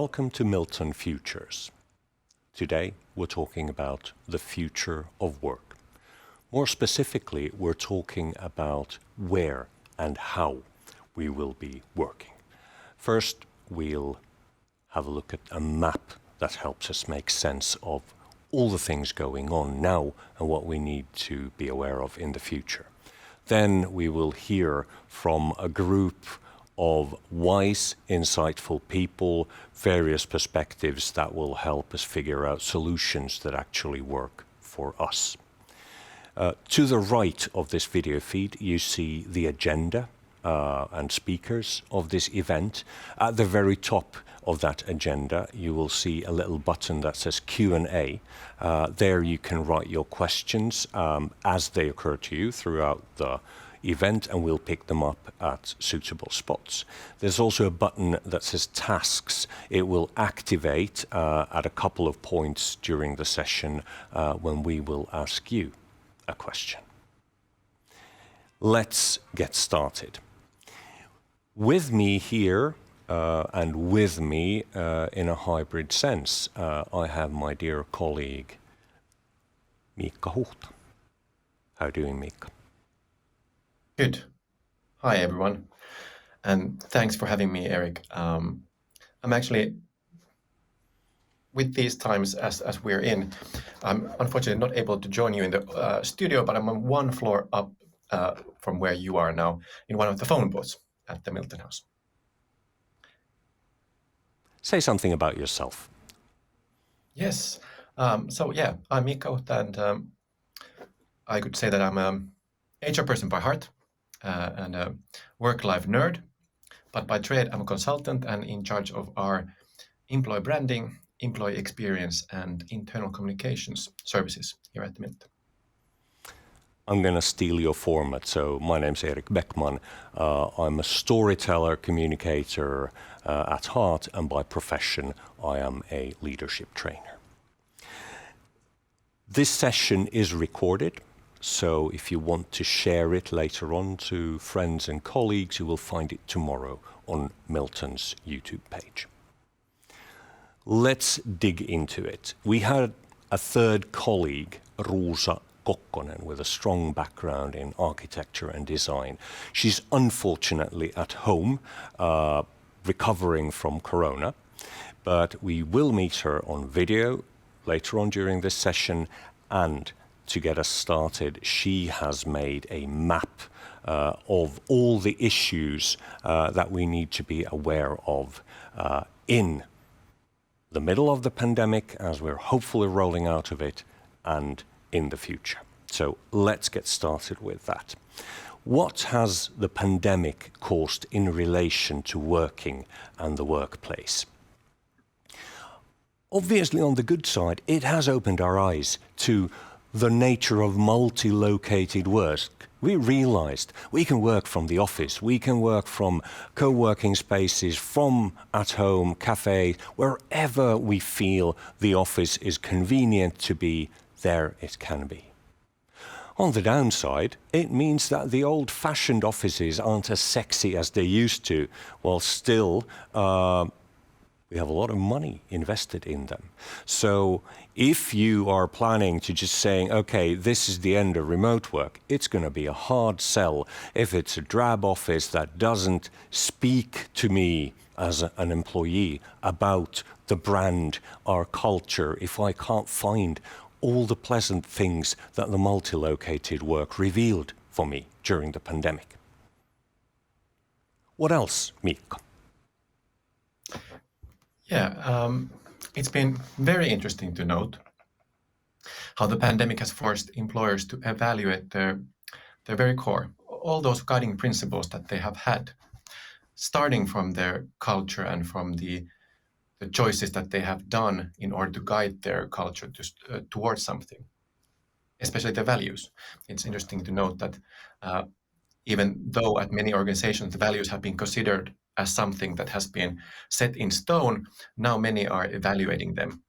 Welcome to Miltton Futures. Today we're talking about the future of work. More specifically, we're talking about where and how we will be working. First, we'll have a look at a map that helps us make sense of all the things going on now and what we need to be aware of in the future. Then we will hear from a group of wise, insightful people, various perspectives that will help us figure out solutions that actually work for us. To the right of this video feed, you see the agenda and speakers of this event. At the very top of that agenda, you will see a little button that says Q&A. There you can write your questions as they occur to you throughout the event, and we'll pick them up at suitable spots. There's also a button that says tasks. It will activate at a couple of points during the session when we will ask you a question. Let's get started. With me here and with me in a hybrid sense, I have my dear colleague Miikka Huhta. How are you doing, Miikka? Good. Hi, everyone. And thanks for having me, Eric. I'm actually, with these times as we're in, I'm unfortunately not able to join you in the studio, but I'm on one floor up from where you are now in one of the phone booths at the Miltton House. Say something about yourself. Yes. I'm Miikka Huhta, and I could say that I'm an HR person by heart and a work-life nerd, but by trade I'm a consultant and in charge of our employee branding, employee experience and internal communications services here at the Miltton. I'm going to steal your format. So my name's Erik Beckman. I'm a storyteller, communicator at heart, and by profession I am a leadership trainer. This session is recorded. So if you want to share it later on to friends and colleagues, you will find it tomorrow on Miltton's YouTube page. Let's dig into it. We had a third colleague, Ruusa Kokkonen, with a strong background in architecture and design. She's unfortunately at home, recovering from Corona, but we will meet her on video later on during this session, and to get us started, she has made a map of all the issues that we need to be aware of in the middle of the pandemic, as we're hopefully rolling out of it, and in the future. So let's get started with that. What has the pandemic caused in relation to working and the workplace? Obviously, on the good side, it has opened our eyes to the nature of multi-located work. We realized we can work from the office, we can work from co-working spaces, from at home, cafe, wherever we feel the office is convenient to be, there it can be. On the downside, it means that the old-fashioned offices aren't as sexy as they used to, while still we have a lot of money invested in them. So if you are planning to just saying, okay, this is the end of remote work, it's going to be a hard sell if it's a drab office that doesn't speak to me as an employee about the brand, our culture, if I can't find all the pleasant things that the multi-located work revealed for me during the pandemic. What else, Miikka? Yeah, it's been very interesting to note how the pandemic has forced employers to evaluate their very core, all those guiding principles that they have had, starting from their culture and from the choices that they have done in order to guide their culture towards something, especially the values. It's interesting to note that even though at many organizations the values have been considered as something that has been set in stone, now many are evaluating them.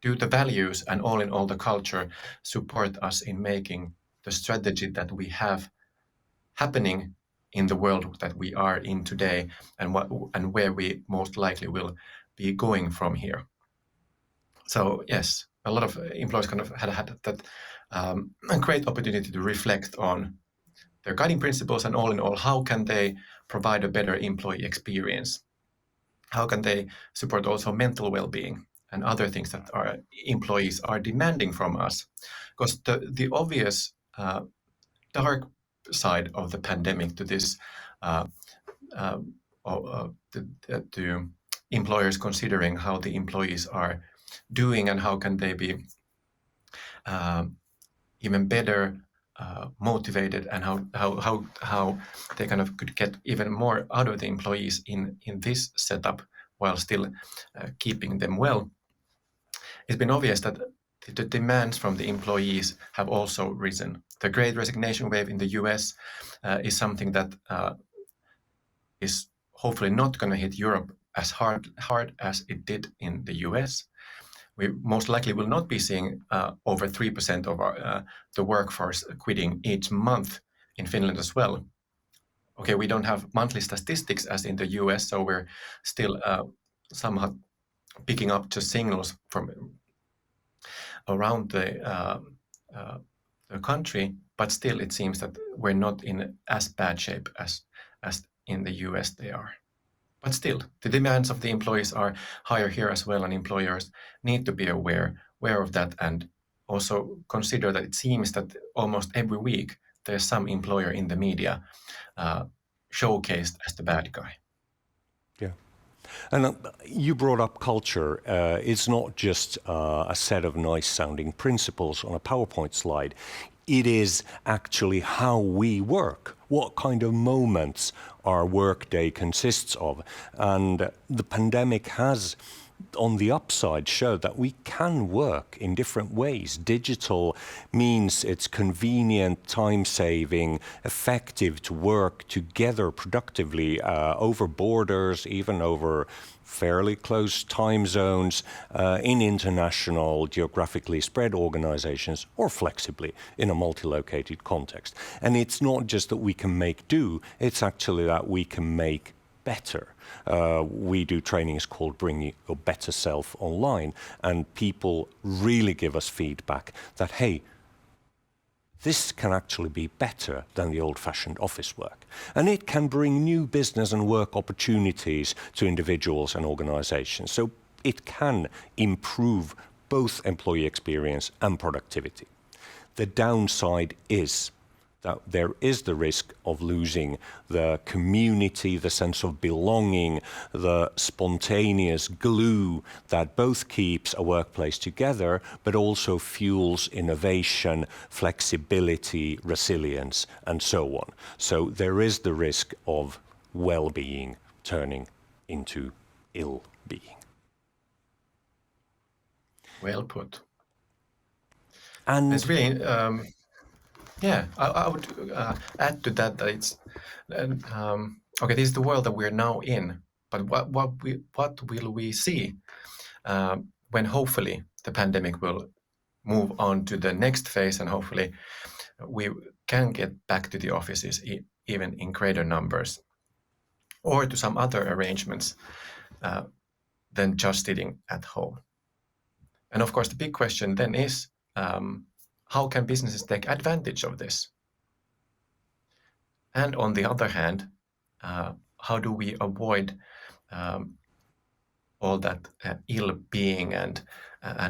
Do the values and all in all the culture support us in making the strategy that we have happening in the world that we are in today and where we most likely will be going from here? So yes, a lot of employers kind of had that great opportunity to reflect on their guiding principles, and all in all, how can they provide a better employee experience? How can they support also mental well-being and other things that our employees are demanding from us? Because the obvious dark side of the pandemic to this, to employers considering how the employees are doing and how can they be even better motivated, and how they kind of could get even more out of the employees in this setup while still keeping them well. It's been obvious that the demands from the employees have also risen. The Great Resignation wave in the US is something that is hopefully not going to hit Europe as hard as it did in the US. We most likely will not be seeing over 3% of the workforce quitting each month in Finland as well. Okay, we don't have monthly statistics as in the US, so we're still somehow picking up just signals from around the country, but still it seems that we're not in as bad shape as in the US they are. But still, the demands of the employees are higher here as well, and employers need to be aware of that, and also consider that it seems that almost every week there's some employer in the media showcased as the bad guy. Yeah. And you brought up culture. It's not just a set of nice sounding principles on a PowerPoint slide. It is actually how we work, what kind of moments our workday consists of. And the pandemic has, on the upside, showed that we can work in different ways. Digital means it's convenient, time-saving, effective to work together productively over borders, even over fairly close time zones, in international, geographically spread organizations, or flexibly in a multi-located context. And it's not just that we can make do, it's actually that we can make better. We do trainings called Bring Your Better Self Online, and people really give us feedback that, hey, this can actually be better than the old-fashioned office work. And it can bring new business and work opportunities to individuals and organizations. So it can improve both employee experience and productivity. The downside is that there is the risk of losing the community, the sense of belonging, the spontaneous glue that both keeps a workplace together, but also fuels innovation, flexibility, resilience, and so on. So there is the risk of well-being turning into ill-being. Well put. And it's really... Yeah, I would add to that it's okay. This is the world that we're now in, but what will we see when hopefully the pandemic will move on to the next phase, and hopefully we can get back to the offices even in greater numbers, or to some other arrangements than just sitting at home. And of course, the big question then is, how can businesses take advantage of this? And on the other hand, how do we avoid all that ill-being and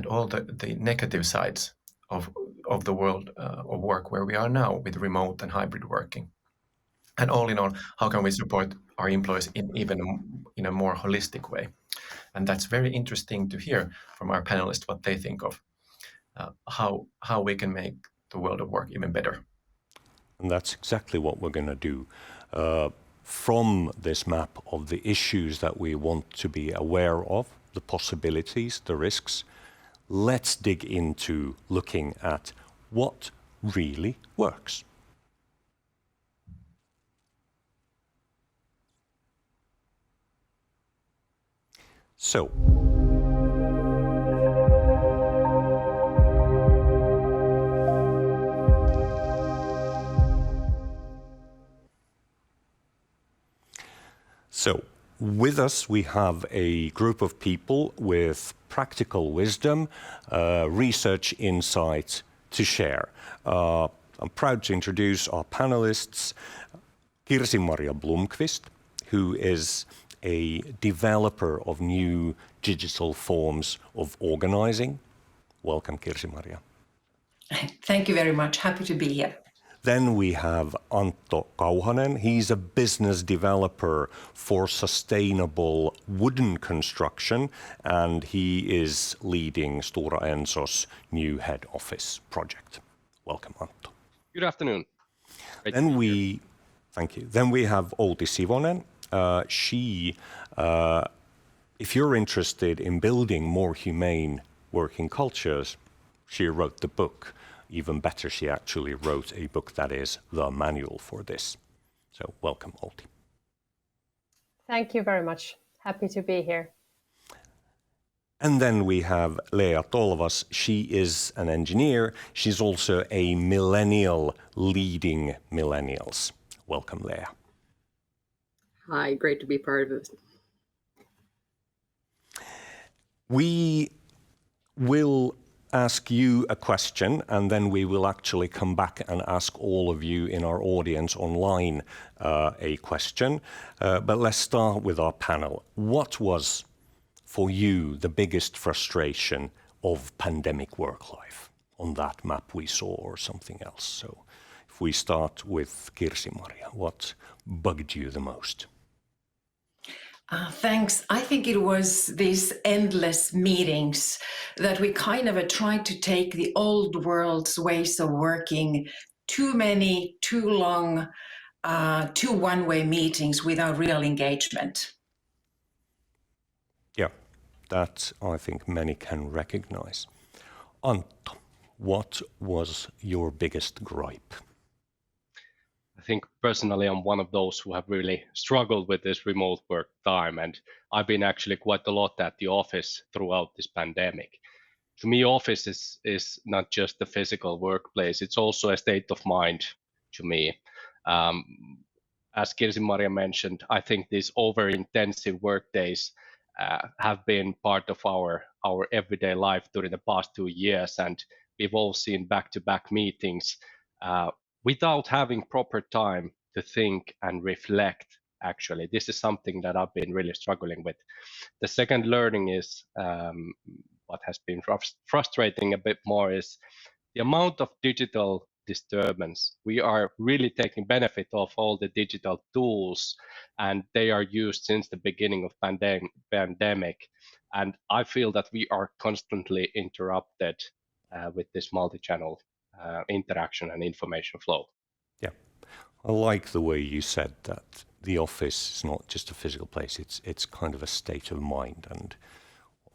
all the negative sides of the world of work where we are now with remote and hybrid working? And all in all, how can we support our employees in a more holistic way? And that's very interesting to hear from our panelists what they think of how we can make the world of work even better. And that's exactly what we're going to do. From this map of the issues that we want to be aware of, the possibilities, the risks, let's dig into looking at what really works. So, With us, we have a group of people with practical wisdom, research insight to share. I'm proud to introduce our panelists, Kirsimarja Blomqvist, who is a developer of new digital forms of organizing. Welcome, Kirsimarja. Thank you very much. Happy to be here. Then we have Antto Kauhanen. He's a business developer for sustainable wooden construction, and he is leading Stora Enso's new head office project. Welcome, Antto. Good afternoon. Thank you. Then we have Outi Sivonen. If you're interested in building more humane working cultures, she wrote the book. Even better, she actually wrote a book that is the manual for this. So welcome, Outi. Thank you very much. Happy to be here. And then we have Leea Tolvas. She is an engineer. She's also a millennial leading millennials. Welcome, Leea. Hi, great to be part of this. We will ask you a question, and then we will actually come back and ask all of you in our audience online a question. But let's start with our panel. What was, for you, the biggest frustration of pandemic work life on that map we saw, or something else? So if we start with Kirsimarja, what bugged you the most? Thanks. I think it was these endless meetings that we kind of tried to take the old world's ways of working, too many, too long, too one-way meetings without real engagement. Yeah, that I think many can recognize. Antto, what was your biggest gripe? I think personally I'm one of those who have really struggled with this remote work time, and I've been actually quite a lot at the office throughout this pandemic. To me, office is not just the physical workplace, it's also a state of mind to me. As Kirsimarja mentioned, I think these over-intensive work days have been part of our everyday life during the past 2 years, and we've all seen back-to-back meetings without having proper time to think and reflect. Actually, this is something that I've been really struggling with. The second learning is what has been frustrating a bit more is the amount of digital disturbance. We are really taking benefit of all the digital tools, and they are used since the beginning of pandemic. And I feel that we are constantly interrupted with this multi-channel interaction and information flow. Yeah, I like the way you said that the office is not just a physical place, it's kind of a state of mind, and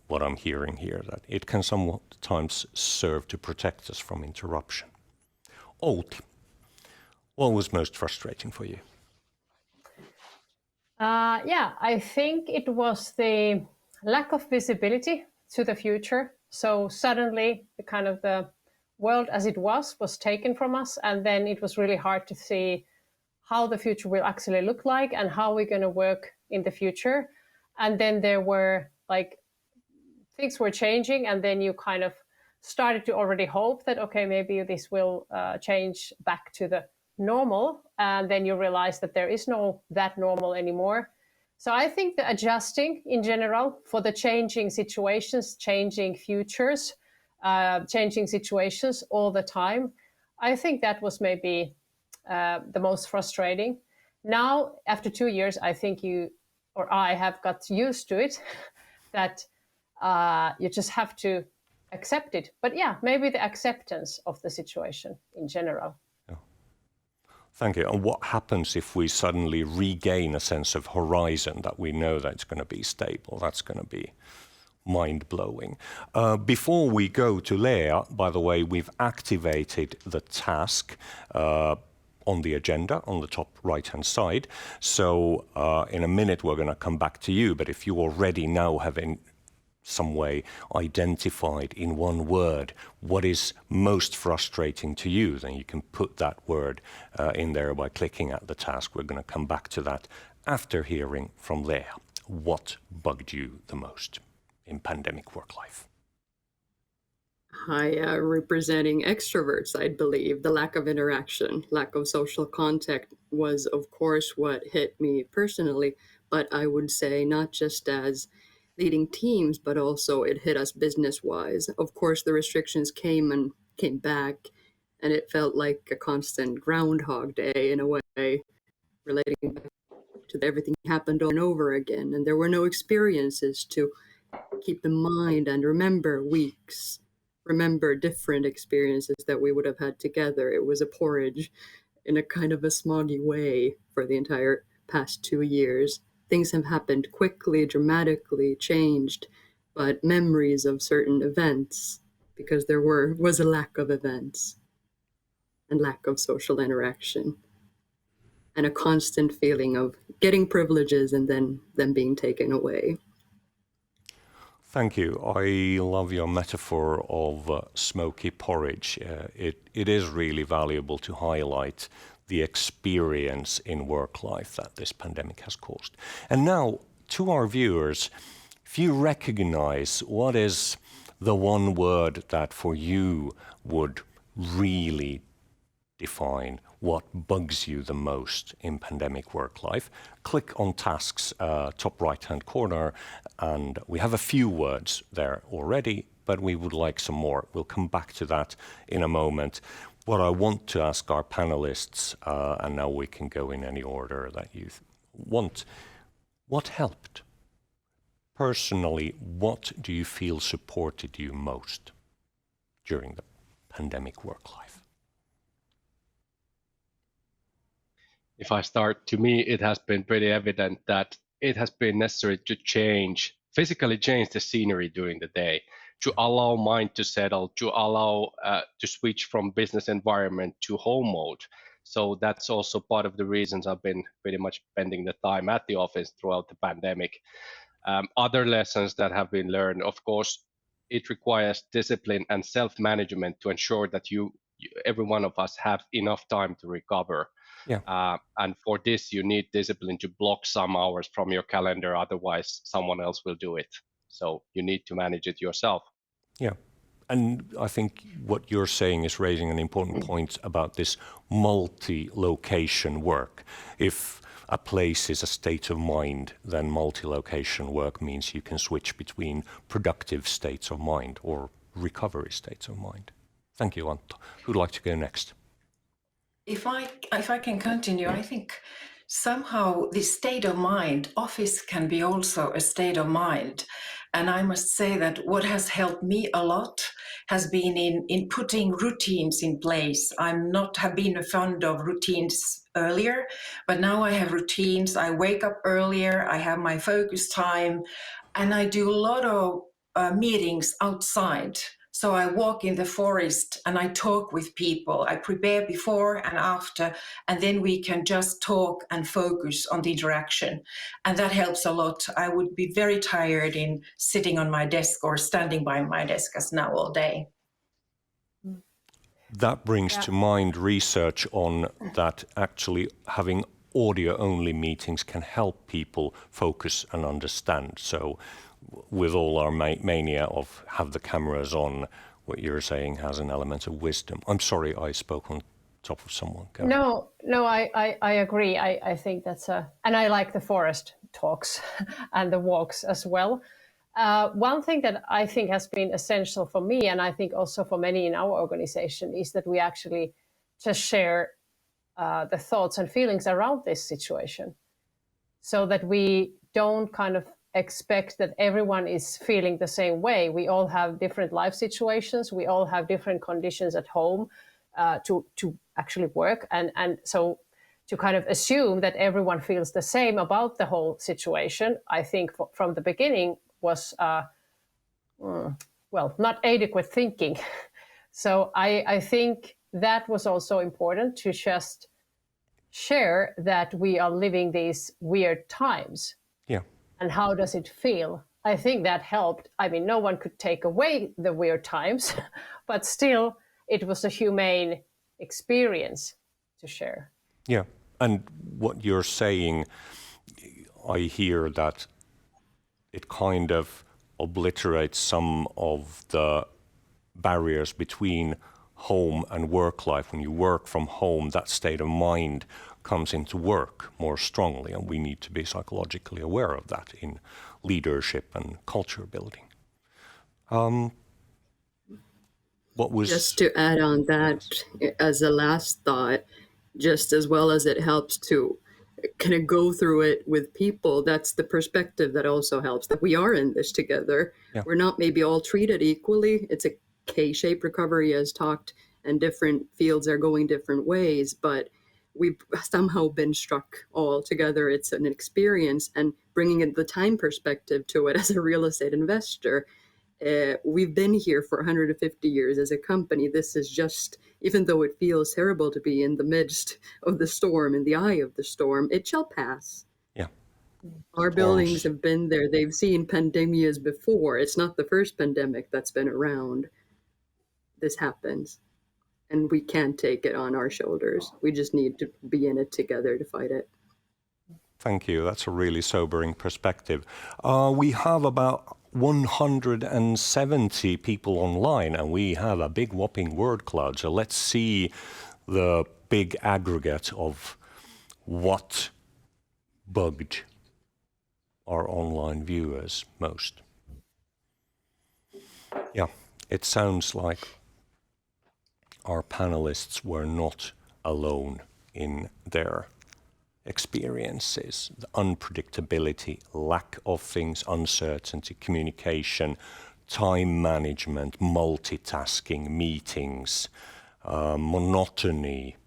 what I'm hearing here, that it can sometimes serve to protect us from interruption. Outi, what was most frustrating for you? I think it was the lack of visibility to the future. So suddenly the world as it was taken from us, and then it was really hard to see how the future will actually look like and how we're going to work in the future. And then there were things were changing, and then you kind of started to already hope that, okay, maybe this will change back to the normal. And then you realize that there is no that normal anymore. So I think the adjusting in general for the changing situations, changing futures, changing situations all the time, I think that was maybe the most frustrating. Now, after 2 years, I think I have got used to it, that you just have to accept it. But yeah, maybe the acceptance of the situation in general. Yeah. Thank you. And what happens if we suddenly regain a sense of horizon, that we know that it's going to be stable? That's going to be mind-blowing. Before we go to Leea, by the way, we've activated the task on the agenda on the top right-hand side. So in a minute, we're going to come back to you. But if you already now have in some way identified in one word what is most frustrating to you, then you can put that word in there by clicking at the task. We're going to come back to that after hearing from Leea. what bugged you the most in pandemic work life? Hi, representing extroverts, I believe. The lack of interaction, lack of social contact was, of course, what hit me personally. But I would say not just as leading teams, but also it hit us business-wise. Of course, the restrictions came back, and it felt like a constant Groundhog Day in a way, relating back to everything happened over and over again. And there were no experiences to keep in mind and remember weeks, remember different experiences that we would have had together. It was a porridge in a kind of a smoggy way for the entire past 2 years. Things have happened quickly, dramatically, changed, but memories of certain events, because there was a lack of events and lack of social interaction, and a constant feeling of getting privileges and then them being taken away. Thank you. I love your metaphor of smoky porridge. It is really valuable to highlight the experience in work life that this pandemic has caused. And now, to our viewers, if you recognize what is the one word that for you would really define what bugs you the most in pandemic work life, click on tasks top right-hand corner, and we have a few words there already, but we would like some more. We'll come back to that in a moment. What I want to ask our panelists, and now we can go in any order that you want, what helped? Personally, what do you feel supported you most during the pandemic work life? If I start, to me, it has been pretty evident that it has been necessary to physically change the scenery during the day, to allow mind to settle, to allow to switch from business environment to home mode. So that's also part of the reasons I've been pretty much spending the time at the office throughout the pandemic. Other lessons that have been learned, of course, it requires discipline and self-management to ensure that every one of us have enough time to recover. Yeah. And for this, you need discipline to block some hours from your calendar. Otherwise, someone else will do it. So you need to manage it yourself. Yeah. And I think what you're saying is raising an important point about this multi-location work. If a place is a state of mind, then multi-location work means you can switch between productive states of mind or recovery states of mind. Thank you, Antto. Who'd like to go next? If I can continue, I think somehow this state of mind, office can be also a state of mind. And I must say that what has helped me a lot has been in putting routines in place. have been fond of routines earlier, but now I have routines. I wake up earlier, I have my focus time, and I do a lot of meetings outside. So I walk in the forest and I talk with people. I prepare before and after, and then we can just talk and focus on the interaction. And that helps a lot. I would be very tired in sitting on my desk or standing by my desk as now all day. That brings to mind research on that actually having audio-only meetings can help people focus and understand. So with all our mania of have the cameras on, what you're saying has an element of wisdom. I'm sorry I spoke on top of someone. No, I agree. I think that's and I like the forest talks and the walks as well. One thing that I think has been essential for me, and I think also for many in our organization, is that we actually just share the thoughts and feelings around this situation, so that we don't kind of expect that everyone is feeling the same way. We all have different life situations. We all have different conditions at home to actually work. And so to kind of assume that everyone feels the same about the whole situation, I think from the beginning was, not adequate thinking. So I think that was also important to just share that we are living these weird times. Yeah. And how does it feel? I think that helped. I mean, no one could take away the weird times, but still it was a humane experience to share. Yeah. And what you're saying, I hear that It kind of obliterates some of the barriers between home and work life. When you work from home, that state of mind comes into work more strongly, and we need to be psychologically aware of that in leadership and culture building. Just to add on that, as a last thought, just as well as it helps to kind of go through it with people, that's the perspective that also helps, that we are in this together. Yeah. We're not maybe all treated equally. It's a K-shaped recovery as talked, and different fields are going different ways, but we've somehow been struck all together. It's an experience, and bringing in the time perspective to it as a real estate investor, we've been here for 150 years as a company. This is just, even though it feels terrible to be in the midst of the storm, in the eye of the storm, it shall pass. Yeah. Our buildings have been there. They've seen pandemias before. It's not the first pandemic that's been around. This happens, and we can't take it on our shoulders. We just need to be in it together to fight it. Thank you. That's a really sobering perspective. We have about 170 people online, and we have a big whopping word cloud. So let's see the big aggregate of what bugged our online viewers most. Yeah, it sounds like our panelists were not alone in their experiences, the unpredictability, lack of things, uncertainty, communication, time management, multitasking, meetings, monotony,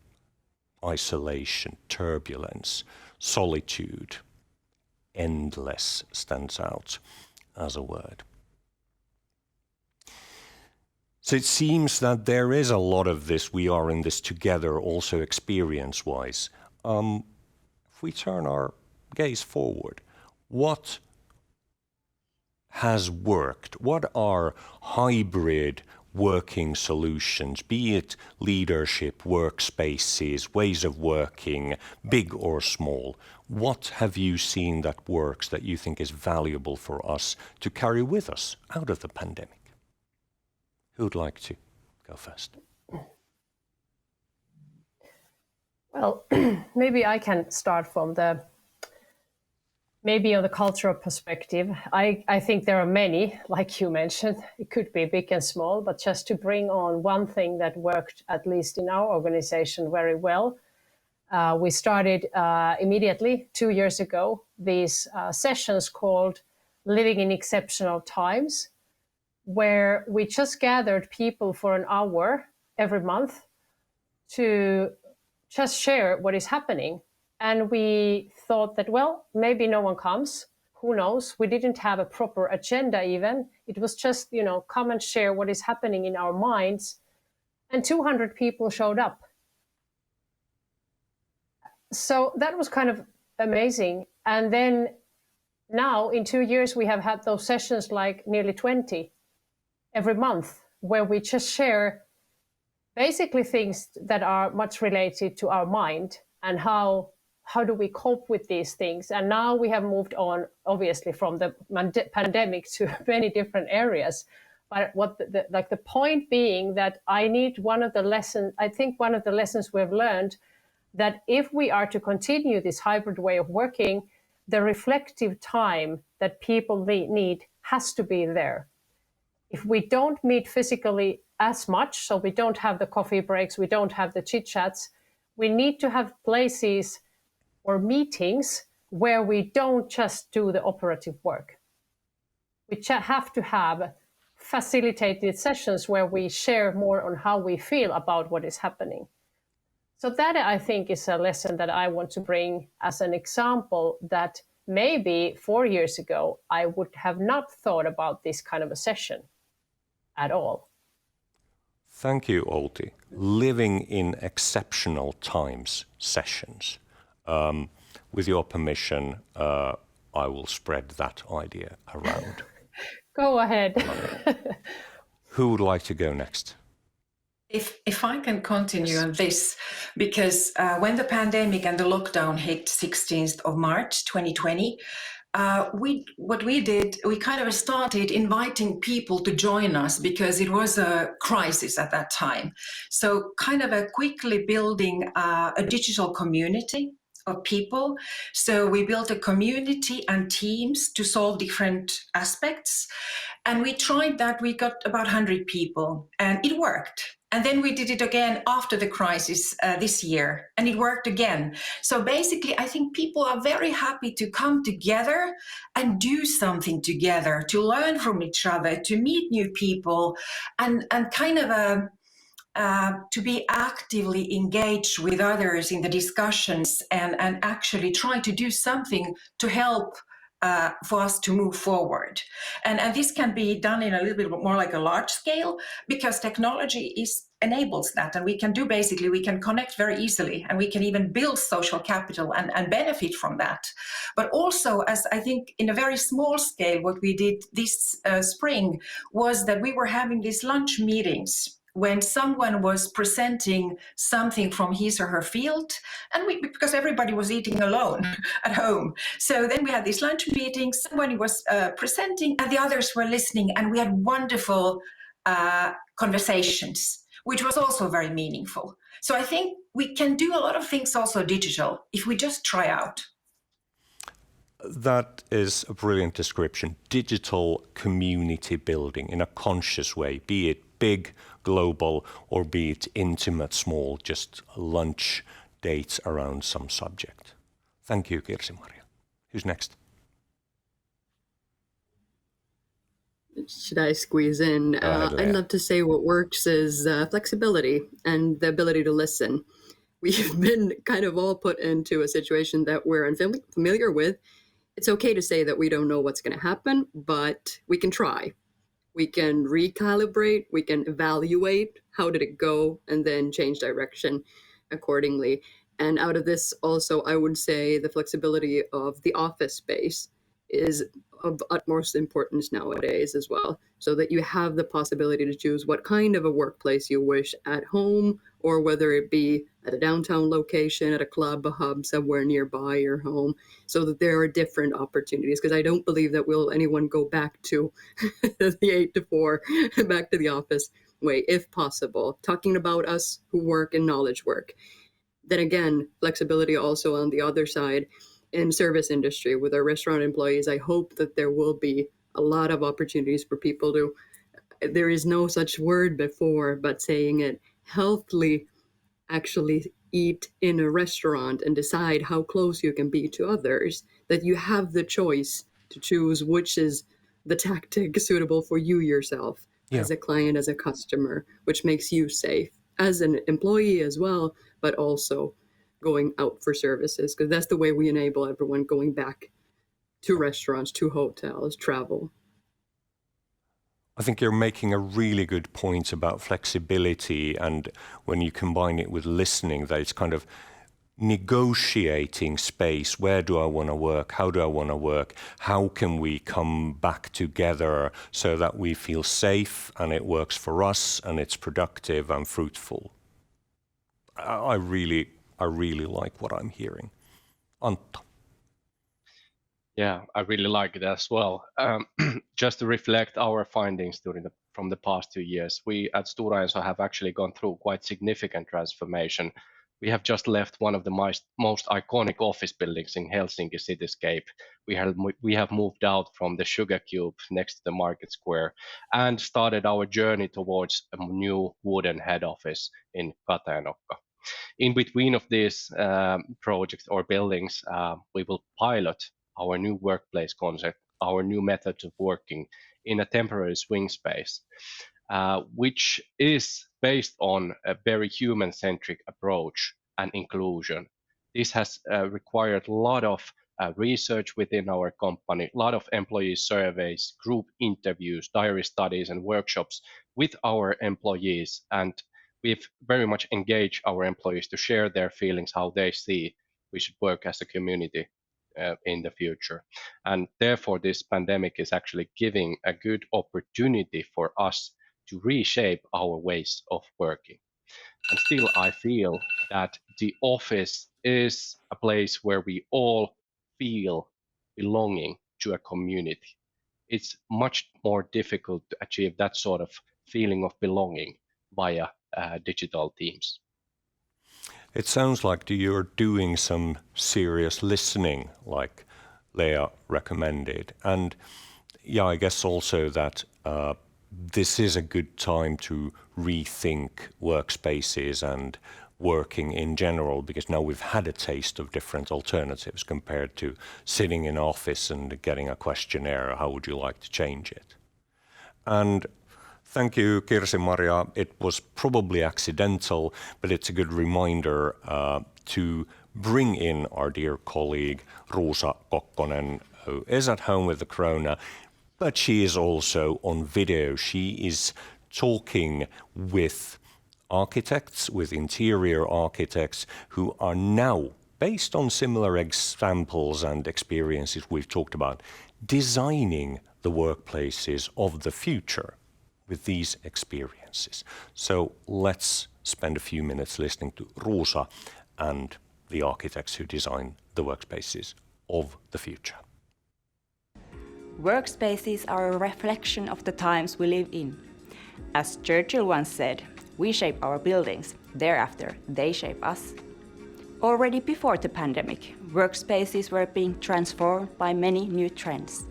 isolation, turbulence, solitude, endless stands out as a word. So it seems that there is a lot of this, we are in this together also experience-wise. If we turn our gaze forward, what has worked? What are hybrid working solutions, be it leadership, workspaces, ways of working, big or small? What have you seen that works that you think is valuable for us to carry with us out of the pandemic? Who'd like to go first? Well, maybe I can start from maybe on the cultural perspective. I think there are many, like you mentioned, it could be big and small, but just to bring on one thing that worked, at least in our organization, very well. We started immediately 2 years ago, these sessions called Living in Exceptional Times, where we just gathered people for an hour every month to just share what is happening. And we thought that, well, maybe no one comes. Who knows? We didn't have a proper agenda even. It was just, come and share what is happening in our minds. And 200 people showed up. So that was kind of amazing. And then now in 2 years, we have had those sessions like nearly 20 every month, where we just share basically things that are much related to our mind and how do we cope with these things. And now we have moved on, obviously, from the pandemic to many different areas. But what the point being that I think one of the lessons we've learned, that if we are to continue this hybrid way of working, the reflective time that people need has to be there. If we don't meet physically as much, so we don't have the coffee breaks, we don't have the chit chats, we need to have places or meetings where we don't just do the operative work. We have to have facilitated sessions where we share more on how we feel about what is happening. So that, I think, is a lesson that I want to bring as an example, that maybe 4 years ago, I would have not thought about this kind of a session at all. Thank you, Outi. Living in Exceptional Times sessions. With your permission, I will spread that idea around. Go ahead. Who would like to go next? If I can continue on this, because when the pandemic and the lockdown hit 16th of March 2020, what we did, we kind of started inviting people to join us because it was a crisis at that time. So kind of quickly building a digital community of people. So we built a community and teams to solve different aspects. And we tried that. We got about 100 people and it worked. And then we did it again after the crisis this year, and it worked again. So basically, I think people are very happy to come together and do something together, to learn from each other, to meet new people, and kind of to be actively engaged with others in the discussions and actually try to do something to help for us to move forward. And this can be done in a little bit more like a large scale because technology enables that. And we can connect very easily, and we can even build social capital and benefit from that. But also, as I think in a very small scale, what we did this spring was that we were having these lunch meetings when someone was presenting something from his or her field, and because everybody was eating alone at home. So then we had these lunch meetings, somebody was presenting and the others were listening, and we had wonderful conversations, which was also very meaningful. So I think we can do a lot of things also digital if we just try out. That is a brilliant description. Digital community building in a conscious way, be it big, global, or be it intimate, small, just lunch dates around some subject. Thank you, Kirsimarja. Who's next? Should I squeeze in? I'd love to say what works is flexibility and the ability to listen. We've been kind of all put into a situation that we're unfamiliar with. It's okay to say that we don't know what's going to happen, but we can try. We can recalibrate, we can evaluate how did it go, and then change direction accordingly. And out of this also, I would say the flexibility of the office space is of utmost importance nowadays as well, so that you have the possibility to choose what kind of a workplace you wish at home, or whether it be at a downtown location, at a club, a hub, somewhere nearby your home, so that there are different opportunities. Because I don't believe that anyone go back to the 8 to 4, back to the office way, if possible. Talking about us who work in knowledge work. Then again, flexibility also on the other side. In service industry with our restaurant employees, I hope that there will be a lot of opportunities for people to, there is no such word before, but saying it, healthily actually eat in a restaurant and decide how close you can be to others, that you have the choice to choose which is the tactic suitable for you yourself, as a client, as a customer, which makes you safe as an employee as well, but also going out for services, because that's the way we enable everyone going back to restaurants, to hotels, travel. I think you're making a really good point about flexibility, and when you combine it with listening, that it's kind of negotiating space. Where do I want to work? How do I want to work? How can we come back together so that we feel safe and it works for us and it's productive and fruitful? I really like what I'm hearing. Antto. Yeah, I really like it as well. Just to reflect our findings from the past 2 years, we at Stora Enso have actually gone through quite significant transformation. We have just left one of the most iconic office buildings in Helsinki cityscape. We have moved out from the Sugar Cube next to the Market Square and started our journey towards a new wooden head office in Katajanokka. In between of these projects or buildings, we will pilot our new workplace concept, our new methods of working in a temporary swing space, which is based on a very human-centric approach and inclusion. This has required a lot of research within our company, a lot of employee surveys, group interviews, diary studies, and workshops with our employees. And we've very much engaged our employees to share their feelings, how they see we should work as a community in the future. And therefore, this pandemic is actually giving a good opportunity for us to reshape our ways of working. And still, I feel that the office is a place where we all feel belonging, to a community. It's much more difficult to achieve that sort of feeling of belonging via digital teams. It sounds like you're doing some serious listening, like Leea recommended. And yeah, I guess also that this is a good time to rethink workspaces and working in general, because now we've had a taste of different alternatives compared to sitting in office and getting a questionnaire, how would you like to change it? And thank you, Kirsimarja. It was probably accidental, but it's a good reminder to bring in our dear colleague Rosa Kokkonen, who is at home with the corona, but she is also on video. She is talking with architects, with interior architects who are now, based on similar examples and experiences we've talked about, designing the workplaces of the future with these experiences. So let's spend a few minutes listening to Rosa and the architects who design the workspaces of the future. Workspaces are a reflection of the times we live in. As Churchill once said, we shape our buildings, thereafter they shape us. Already before the pandemic, workspaces were being transformed by many new trends.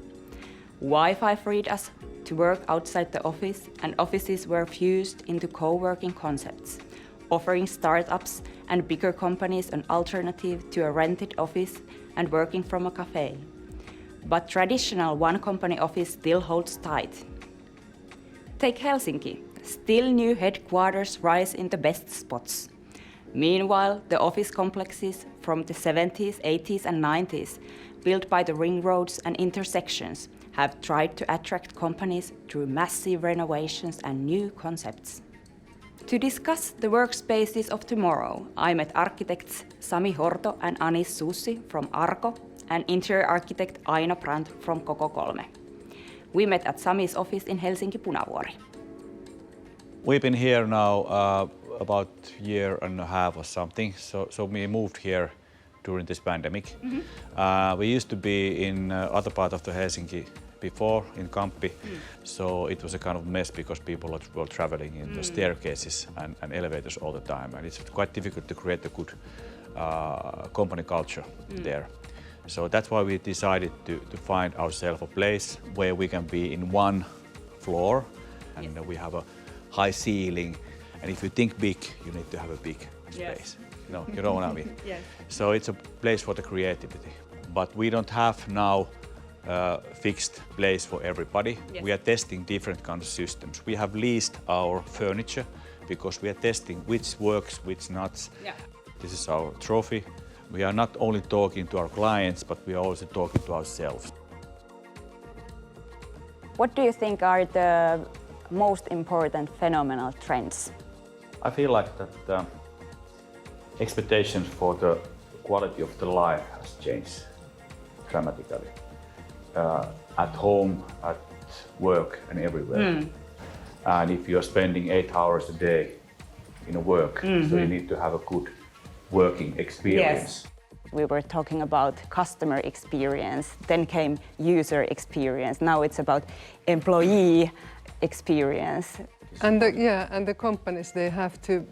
Wi-Fi freed us to work outside the office, and offices were fused into co-working concepts, offering startups and bigger companies an alternative to a rented office and working from a cafe. But traditional one-company office still holds tight. Take Helsinki. Still new headquarters rise in the best spots. Meanwhile, the office complexes from the 70s, 80s and 90s, built by the ring roads and intersections, have tried to attract companies through massive renovations and new concepts. To discuss the workspaces of tomorrow, I met architects Sami Horto and Souissi from ARCO and interior architect Aino Brandt from Koko Kolme. We met at Sami's office in Helsinki Punavuori. We've been here now about a year and a half or something, so we moved here during this pandemic. We used to be in other part of the Helsinki before, in Kamppi, so it was a kind of mess because people were traveling in the staircases and elevators all the time, and it's quite difficult to create a good company culture there. So that's why we decided to find ourselves a place where we can be in one floor, and we have a high ceiling, and if you think big, you need to have a big space. You know what I mean? Yes. So it's a place for the creativity. But we don't have now a fixed place for everybody. Yes. We are testing different kinds of systems. We have leased our furniture because we are testing which works, which not. Yeah. This is our trophy. We are not only talking to our clients, but we are also talking to ourselves. What do you think are the most important phenomenal trends? I feel like that expectations for the quality of the life has changed dramatically. At home, at work and everywhere. And if you're spending 8 hours a day in work, so you need to have a good working experience. Yes. We were talking about customer experience, then came user experience. Now it's about employee experience. And the companies, they have to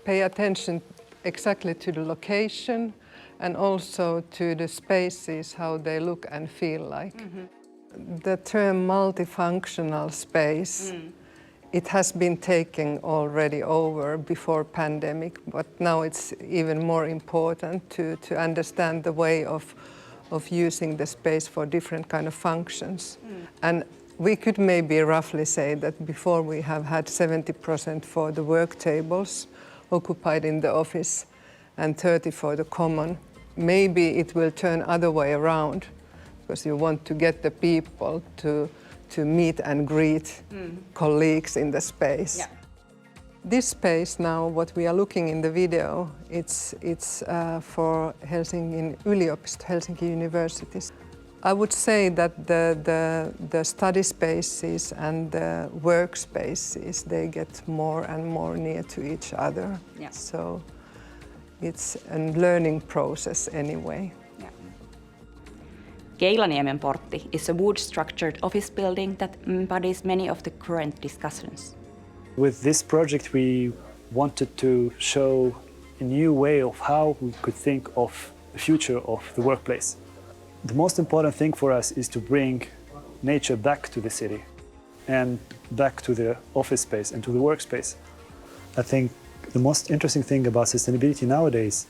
pay attention exactly to the location and also to the spaces, how they look and feel like. The term multifunctional space, it has been taken already over before pandemic, but now it's even more important to understand the way of using the space for different kind of functions. And we could maybe roughly say that before we have had 70% for the work tables occupied in the office and 30% for the common. Maybe it will turn other way around because you want to get the people to meet and greet colleagues in the space. Yeah. This space now, what we are looking in the video, it's for Helsinki Yliopisto, Helsinki University. I would say that the study spaces and the workspaces, they get more and more near to each other. Yeah. So it's a learning process anyway. Yeah. Keilaniemen Portti is a wood-structured office building that embodies many of the current discussions. With this project, we wanted to show a new way of how we could think of the future of the workplace. The most important thing for us is to bring nature back to the city and back to the office space and to the workspace. I think the most interesting thing about sustainability nowadays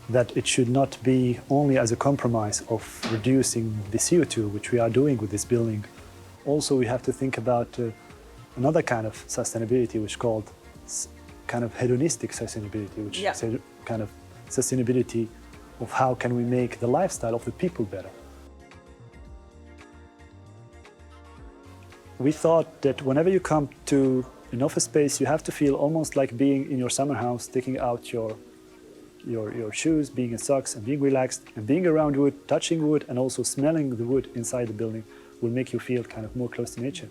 that it should not be only as a compromise of reducing the CO2, which we are doing with this building. Also, we have to think about another kind of sustainability, which is called kind of hedonistic sustainability, which is a kind of sustainability of how can we make the lifestyle of the people better. We thought that whenever you come to an office space, you have to feel almost like being in your summer house, taking out your shoes, being in socks and being relaxed and being around wood, touching wood and also smelling the wood inside the building will make you feel kind of more close to nature.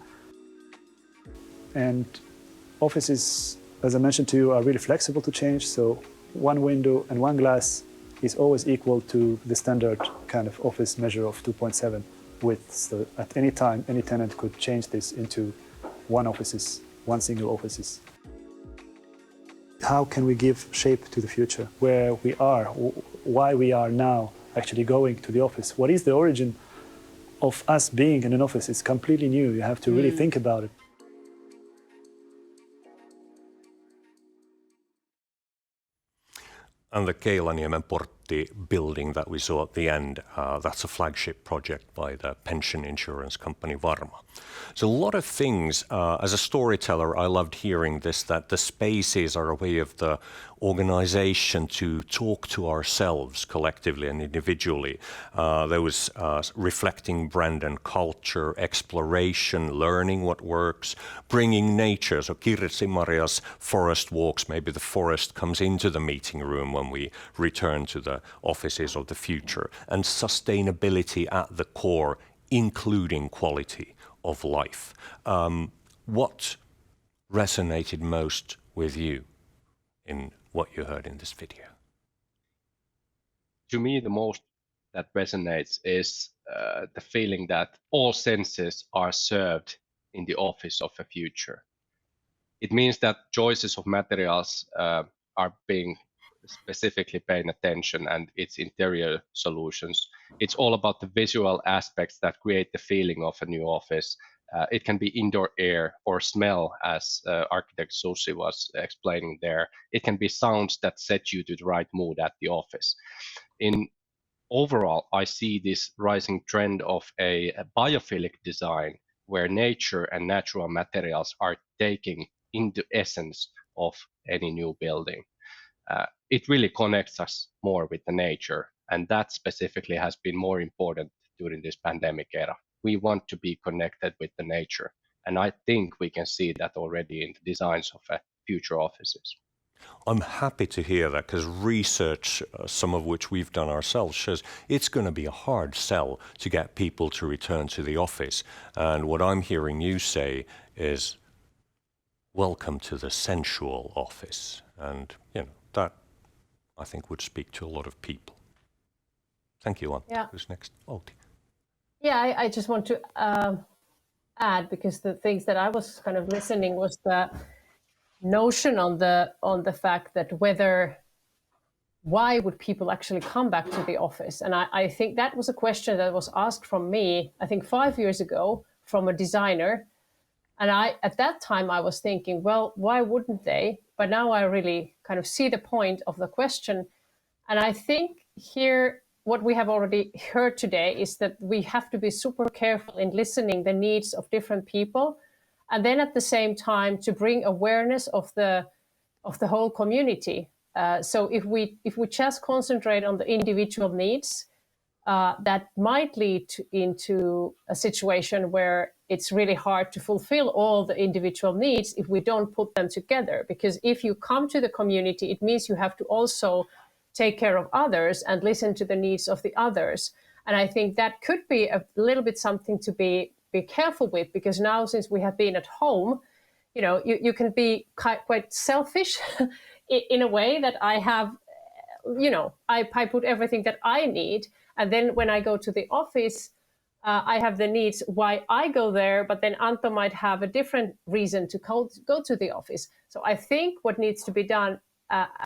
And offices, as I mentioned to you, are really flexible to change. So one window and one glass is always equal to the standard kind of office measure of 2.7 width. So at any time, any tenant could change this into one single office. How can we give shape to the future? Where we are, why we are now actually going to the office? What is the origin of us being in an office? It's completely new. You have to really think about it. And the Keilaniemen Portti building that we saw at the end, that's a flagship project by the pension insurance company Varma. So a lot of things, as a storyteller, I loved hearing this, that the spaces are a way of the organization to talk to ourselves collectively and individually. There was reflecting brand and culture, exploration, learning what works, bringing nature. So Kirsimarja's forest walks, maybe the forest comes into the meeting room when we return to the offices of the future, and sustainability at the core, including quality of life. What resonated most with you in what you heard in this video? To me, the most that resonates is the feeling that all senses are served in the office of the future. It means that choices of materials are being specifically paying attention, and its interior solutions. It's all about the visual aspects that create the feeling of a new office. It can be indoor air or smell, as architect Souissi was explaining there. It can be sounds that set you to the right mood at the office. In overall, I see this rising trend of a biophilic design where nature and natural materials are taking into essence of any new building. It really connects us more with the nature, and that specifically has been more important during this pandemic era. We want to be connected with the nature, and I think we can see that already in the designs of future offices. I'm happy to hear that, because research, some of which we've done ourselves, shows it's going to be a hard sell to get people to return to the office. And what I'm hearing you say is, welcome to the sensual office. And, that I think would speak to a lot of people. Thank you, Antto. Yeah. Who's next? Outi. Yeah, I just want to add, because the things that I was kind of listening was the notion on the fact that why would people actually come back to the office? And I think that was a question that was asked from me, I think 5 years ago, from a designer. And at that time I was thinking, well, why wouldn't they? But now I really kind of see the point of the question. And I think here, what we have already heard today is that we have to be super careful in listening the needs of different people. And then at the same time to bring awareness of the whole community. So if we just concentrate on the individual needs, that might lead into a situation where it's really hard to fulfill all the individual needs if we don't put them together. Because if you come to the community, it means you have to also take care of others and listen to the needs of the others. And I think that could be a little bit something to be careful with, because now, since we have been at home, you can be quite selfish in a way that I have, I put everything that I need. And then when I go to the office, I have the needs why I go there, but then Antto might have a different reason to go to the office. So I think what needs to be done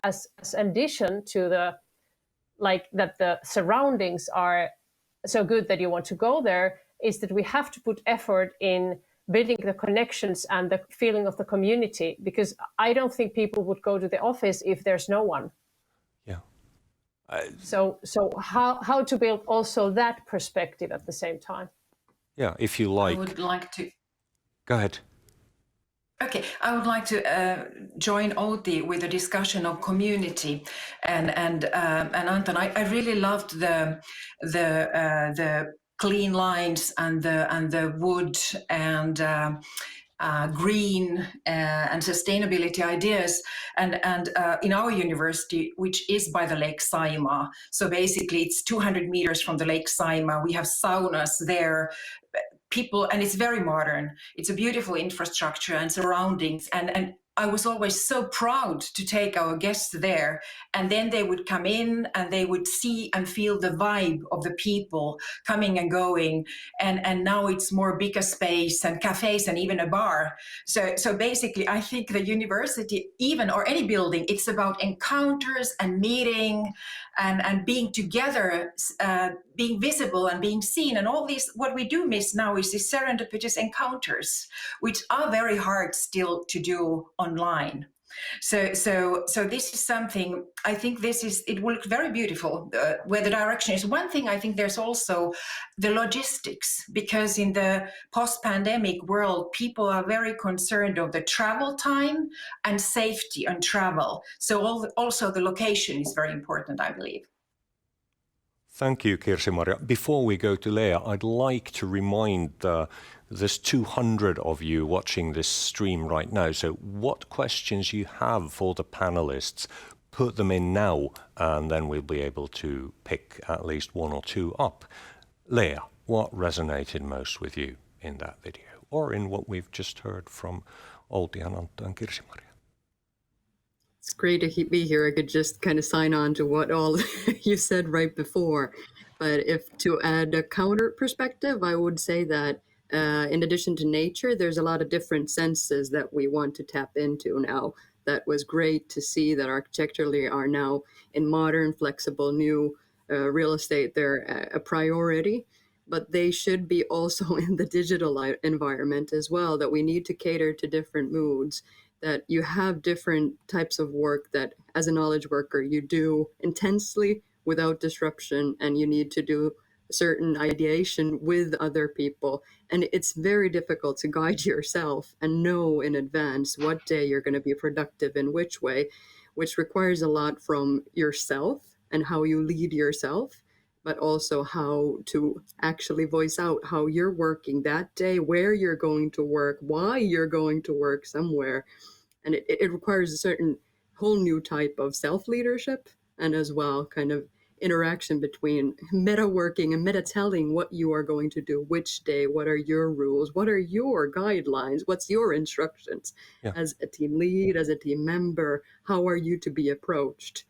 as addition to that the surroundings are so good that you want to go there is that we have to put effort in building the connections and the feeling of the community, because I don't think people would go to the office if there's no one. Yeah. So how to build also that perspective at the same time? Yeah, if you like. I would like to. Go ahead. Okay, I would like to join Outi with a discussion of community, and Anton, I really loved the clean lines and the wood and green and sustainability ideas, and in our university, which is by the Lake Saimaa. So basically, it's 200 meters from the Lake Saimaa. We have saunas there. People, and it's very modern. It's a beautiful infrastructure and surroundings, and I was always so proud to take our guests there, and then they would come in and they would see and feel the vibe of the people coming and going, and now it's more bigger space and cafes and even a bar. So basically, I think the university, even or any building, it's about encounters and meeting and being together, being visible and being seen, and all these. What we do miss now is these serendipitous encounters, which are very hard still to do online. So this is something, I think it will look very beautiful where the direction is. One thing, I think there's also the logistics, because in the post-pandemic world, people are very concerned of the travel time and safety on travel. So also the location is very important, I believe. Thank you, Kirsimarja. Before we go to Leea, I'd like to remind there's 200 of you watching this stream right now. So what questions you have for the panelists, put them in now, and then we'll be able to pick at least one or two up. Leea, what resonated most with you in that video, or in what we've just heard from Outi and Antto and Kirsimarja? It's great to be here. I could just kind of sign on to what all you said right before. But if to add a counter perspective, I would say that in addition to nature, there's a lot of different senses that we want to tap into now. That was great to see that architecturally are now in modern, flexible, new real estate. They're a priority, but they should be also in the digital environment as well, that we need to cater to different moods, that you have different types of work that as a knowledge worker you do intensely without disruption, and you need to do certain ideation with other people. And it's very difficult to guide yourself and know in advance what day you're going to be productive in which way, which requires a lot from yourself and how you lead yourself, but also how to actually voice out how you're working that day, where you're going to work, why you're going to work somewhere. And it requires a certain whole new type of self-leadership, and as well kind of interaction between meta-working and meta-telling what you are going to do, which day, what are your rules, what are your guidelines, what's your instructions as a team lead, as a team member, how are you to be approached,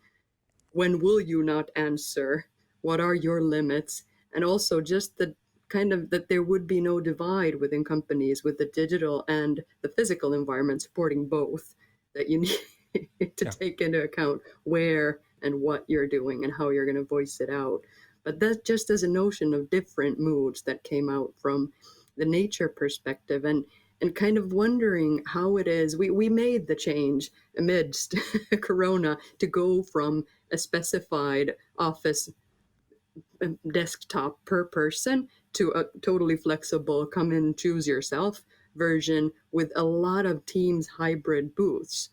when will you not answer, what are your limits, and also just the kind of that there would be no divide within companies with the digital and the physical environment supporting both, that you need to take into account where and what you're doing and how you're going to voice it out. But that just as a notion of different moods that came out from the nature perspective, and kind of wondering how it is. We made the change amidst Corona to go from a specified office desktop per person to a totally flexible come in, choose yourself version with a lot of Teams hybrid booths.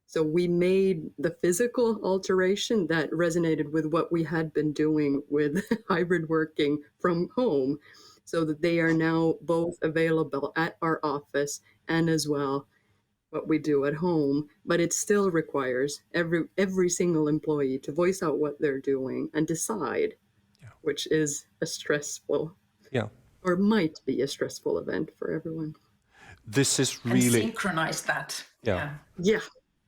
So we made the physical alteration that resonated with what we had been doing with hybrid working from home, so that they are now both available at our office and as well what we do at home. But it still requires every single employee to voice out what they're doing and decide, which is a stressful, or might be a stressful event for everyone. This is really... And synchronize that. Yeah.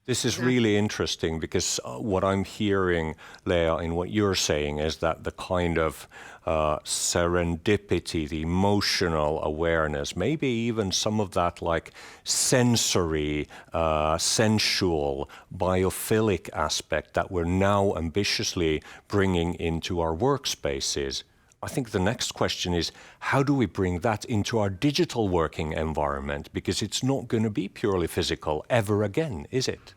This is really interesting because what I'm hearing, Leea, in what you're saying is that the kind of serendipity, the emotional awareness, maybe even some of that like sensory, sensual, biophilic aspect that we're now ambitiously bringing into our workspaces. I think the next question is, how do we bring that into our digital working environment? Because it's not going to be purely physical ever again, is it?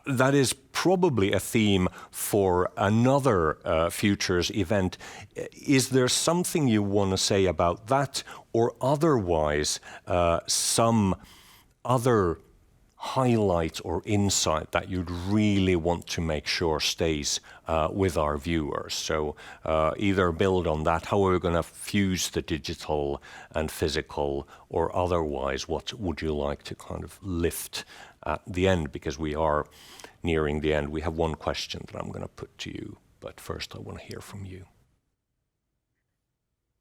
That is probably a theme for another Futures event. Is there something you want to say about that, or otherwise some other highlight or insight that you'd really want to make sure stays with our viewers? So either build on that, how are we going to fuse the digital and physical, or otherwise, what would you like to kind of lift at the end? Because we are nearing the end. We have one question that I'm going to put to you, but first I want to hear from you.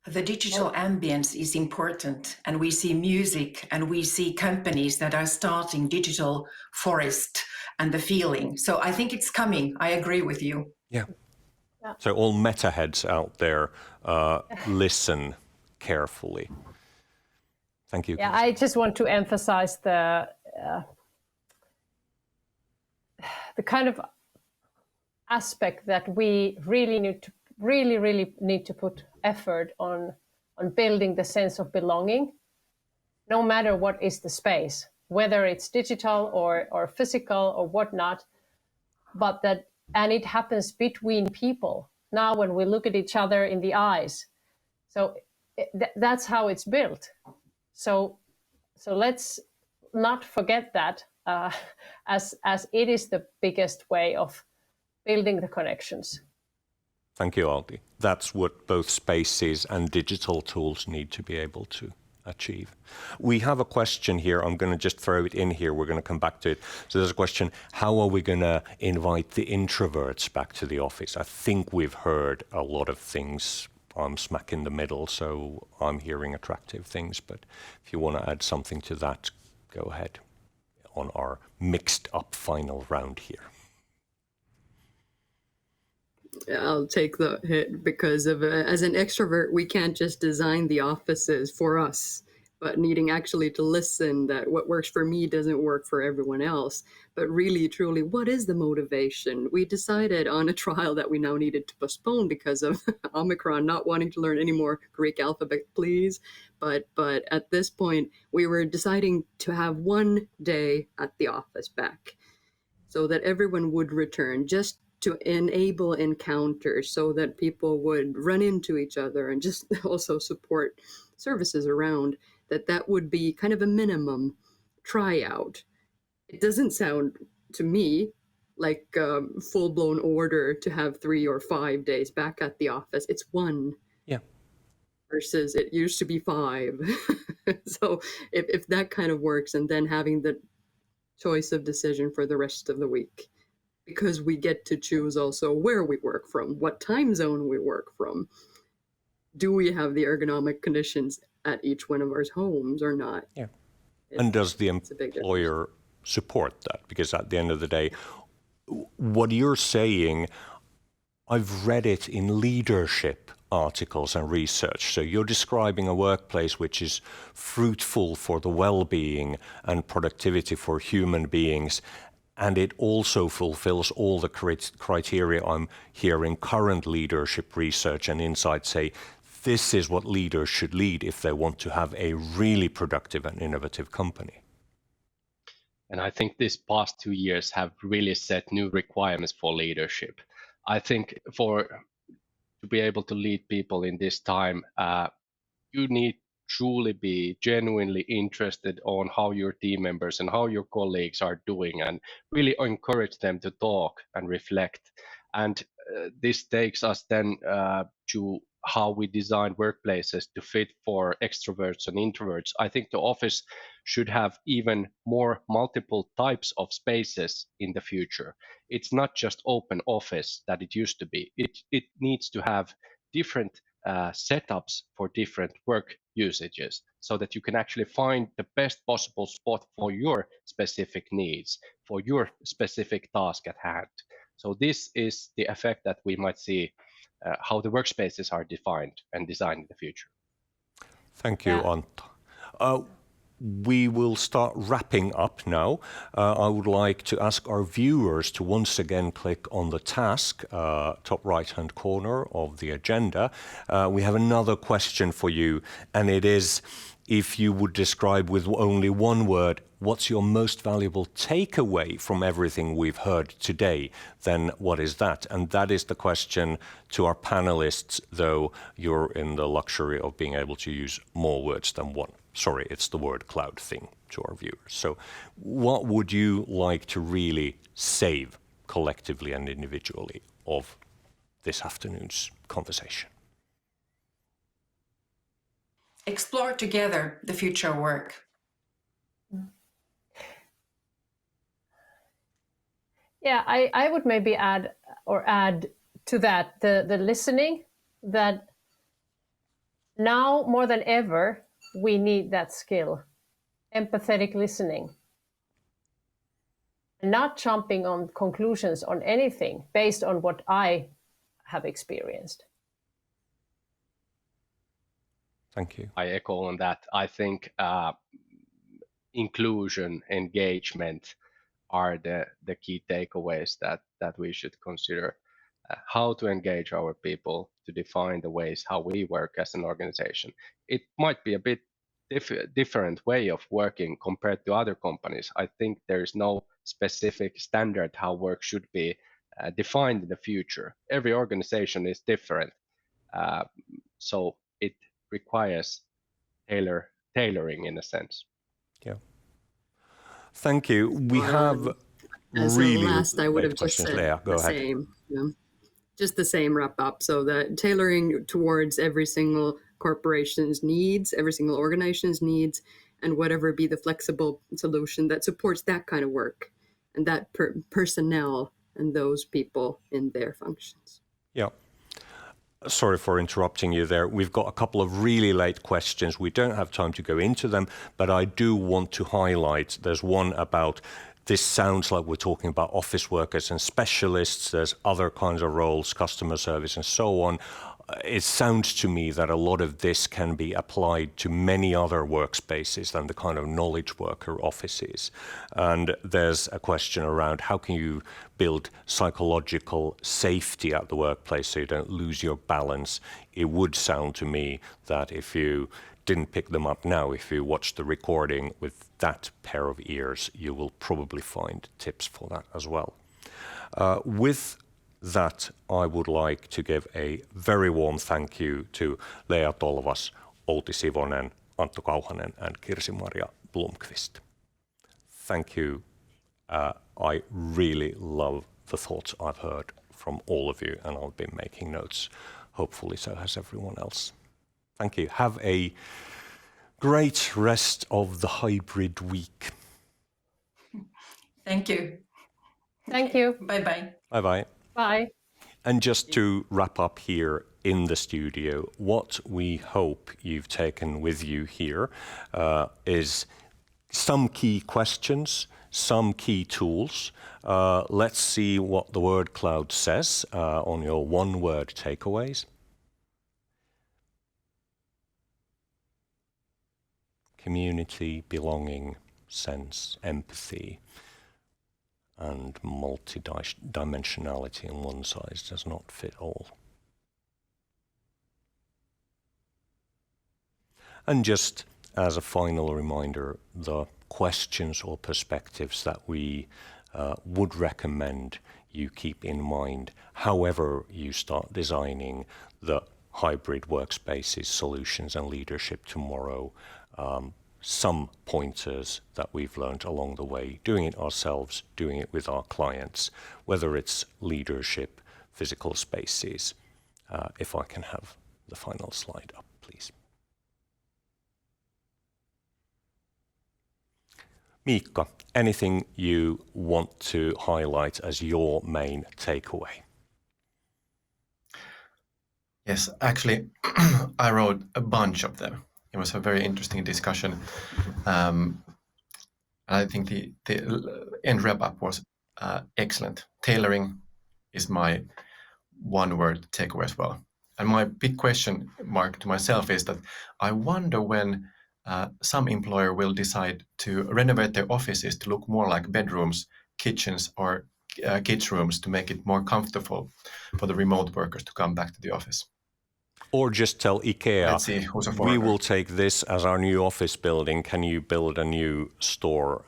The digital ambience is important, and we see music and we see companies that are starting digital forest and the feeling. So I think it's coming. I agree with you. Yeah. So all meta heads out there, listen carefully. Thank you. Yeah, I just want to emphasize the kind of aspect that we really need to put effort on building the sense of belonging, no matter what is the space, whether it's digital or physical or whatnot, and it happens between people. Now when we look at each other in the eyes, so that's how it's built. So let's not forget that as it is the biggest way of building the connections. Thank you, Outi. That's what both spaces and digital tools need to be able to achieve. We have a question here. I'm going to just throw it in here. We're going to come back to it. So there's a question, how are we going to invite the introverts back to the office? I think we've heard a lot of things. I'm smack in the middle, so I'm hearing attractive things. But if you want to add something to that, go ahead on our mixed up final round here. I'll take the hit because as an extrovert, we can't just design the offices for us, but needing actually to listen that what works for me doesn't work for everyone else. But really, truly, what is the motivation? We decided on a trial that we now needed to postpone because of Omicron, not wanting to learn any more Greek alphabet, please. But at this point, we were deciding to have one day at the office back so that everyone would return, just to enable encounters so that people would run into each other and just also support services around, that would be kind of a minimum tryout. It doesn't sound to me like a full-blown order to have 3 or 5 days back at the office. It's one. Yeah. Versus it used to be 5. So if that kind of works, and then having the choice of decision for the rest of the week, because we get to choose also where we work from, what time zone we work from. Do we have the ergonomic conditions at each one of our homes or not? Yeah. And does the employer support that? Because at the end of the day, what you're saying, I've read it in leadership articles and research. So you're describing a workplace which is fruitful for the well-being and productivity for human beings. And it also fulfills all the criteria I'm hearing current leadership research and insights say, this is what leaders should lead if they want to have a really productive and innovative company. And I think these past 2 years have really set new requirements for leadership. I think to be able to lead people in this time, you need truly be genuinely interested on how your team members and how your colleagues are doing, and really encourage them to talk and reflect. And this takes us then to how we design workplaces to fit for extroverts and introverts. I think the office should have even more multiple types of spaces in the future. It's not just open office that it used to be. It needs to have different setups for different work usages so that you can actually find the best possible spot for your specific needs, for your specific task at hand. So this is the effect that we might see how the workspaces are defined and designed in the future. Thank you, Antto. We will start wrapping up now. I would like to ask our viewers to once again click on the task, top right-hand corner of the agenda. We have another question for you, and it is, if you would describe with only one word, what's your most valuable takeaway from everything we've heard today, then what is that? And that is the question to our panelists, though you're in the luxury of being able to use more words than one. Sorry, it's the word cloud thing to our viewers. So what would you like to really save collectively and individually of this afternoon's conversation? Explore together the future work. Yeah, I would maybe add to that the listening, that now more than ever, we need that skill, empathetic listening. Not jumping on conclusions on anything based on what I have experienced. Thank you. I echo on that. I think inclusion, engagement are the key takeaways that we should consider. How to engage our people, to define the ways how we work as an organization. It might be a bit different way of working compared to other companies. I think there is no specific standard how work should be defined in the future. Every organization is different, so it requires tailoring in a sense. Yeah. Thank you. We have as really a last, I would have just questions. said Leea, go the ahead. same. Just the same wrap up. So that tailoring towards every single corporation's needs, every single organization's needs, and whatever be the flexible solution that supports that kind of work and that personnel and those people in their functions. Yeah. Sorry for interrupting you there. We've got a couple of really late questions. We don't have time to go into them, but I do want to highlight, there's one about, this sounds like we're talking about office workers and specialists. There's other kinds of roles, customer service and so on. It sounds to me that a lot of this can be applied to many other workspaces than the kind of knowledge worker offices. And there's a question around how can you build psychological safety at the workplace so you don't lose your balance. It would sound to me that if you didn't pick them up now, if you watch the recording with that pair of ears, you will probably find tips for that as well. With that, I would like to give a very warm thank you to Leea Tolvas, Outi Sivonen, Antto Kauhanen, and Kirsimarja Blomqvist. Thank you. I really love the thoughts I've heard from all of you, and I've been making notes. Hopefully so has everyone else. Thank you. Have a great rest of the hybrid week. Thank you. Thank you. Bye-bye. Bye-bye. Bye. And just to wrap up here in the studio, what we hope you've taken with you here is some key questions, some key tools. Let's see what the word cloud says on your one-word takeaways. Community, belonging, sense, empathy, and multi-dimensionality in one size does not fit all. And just as a final reminder, the questions or perspectives that we would recommend you keep in mind, however you start designing the hybrid workspaces, solutions and leadership tomorrow, some pointers that we've learned along the way, doing it ourselves, doing it with our clients, whether it's leadership, physical spaces. If I can have the final slide up, please. Miikka, anything you want to highlight as your main takeaway? Yes, actually, I wrote a bunch of them. It was a very interesting discussion. I think the end wrap-up was excellent. Tailoring is my one-word takeaway as well. And my big question mark to myself is that I wonder when some employer will decide to renovate their offices to look more like bedrooms, kitchens, or kids' rooms to make it more comfortable for the remote workers to come back to the office. Or just tell IKEA, Let's see who's a we foreigner. will take this as our new office building. Can you build a new store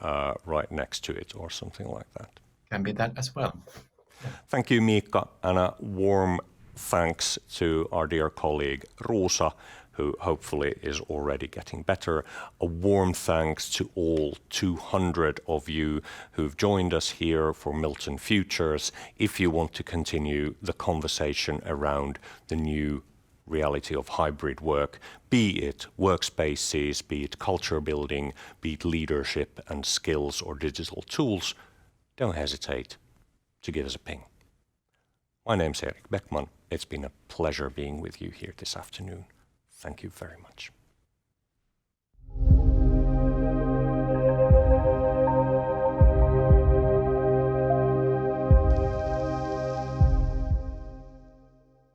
right next to it or something like that? Can be that as well. Thank you, Miikka, and a warm thanks to our dear colleague Ruusa, who hopefully is already getting better. A warm thanks to all 200 of you who've joined us here for Miltton Futures. If you want to continue the conversation around the new reality of hybrid work, be it workspaces, be it culture building, be it leadership and skills or digital tools, don't hesitate to give us a ping. My name's Erik Beckman. It's been a pleasure being with you here this afternoon. Thank you very much.